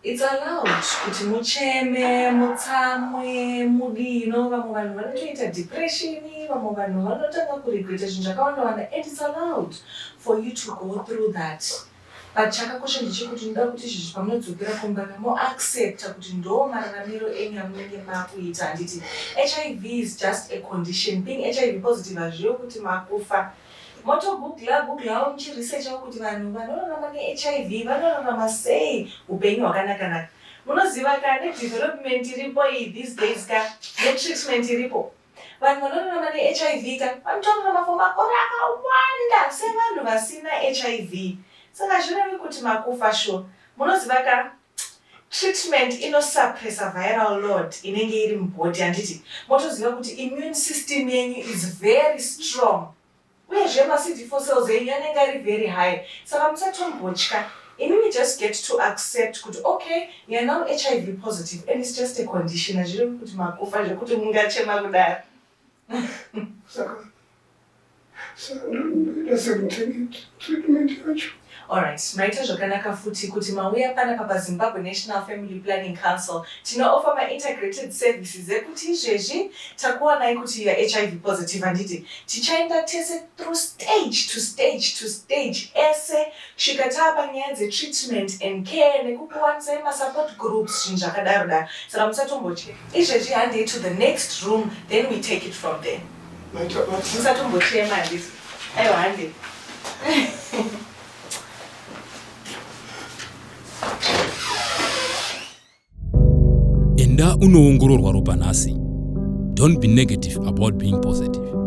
it's allowed kuti mucheme, mutsamwe, mudino, vamwe vanhu vanotoita depression, vamwe vanhu vanotanga kuregreta zvinhu zvakawanda, and it's allowed for you to go through that. But chakakosha ndechekuti ndoda kuti izvi pamunodzokera kumba moaccepta kuti ndo mararamiro enyu amunenge makuita. Handiti HIV is just a condition. Being HIV positive hazviyo kuti makufa. Motoguglawo muchiresearchawo kuti vanhu vanorarama neHIV vanorarama sei upenyu hwakanaka. Munoziva ka nedevelopment iripo iyi these days ka netreatment iripo. Vanhu vanorarama neHIV ka vanotorarama for makore akawanda sevanhu vasina HIV. Saka zvirevi kuti makufa sho. Munoziva ka treatment inosuppressa viral load inenge iri mubody. Handiti motoziva kuti immune system yenyu is very strong. Uyezve ma-CD4 cells yenyu anenge ari very high. Saka musatombotya. Inini just get to accept kuti okay, you are now HIV positive and it's just a condition. Hazvirevi kuti makufa zvekuti mungachema kudaro. Saka ndasemutenge treatment yacho. Alright, maita zvakanaka futi kuti mauya panapa paZimbabwe National Family Planning Council tino-offer ma-integrated services ekuti izvezvi takuwanai kuti you are HIV positive. Handiti tichaenda tese through stage to stage to stage ese kusvika taapanyaya dzetreatment and care nekukuwanisai ma-support groups zvinhu zvakadaro. Saka musatombotye. Izvezvi handei to the next room, then we take it from there. Musatombochema handiti. Aiwa handei. Enda unoongororwa ropa nhasi. Don't be negative about being positive.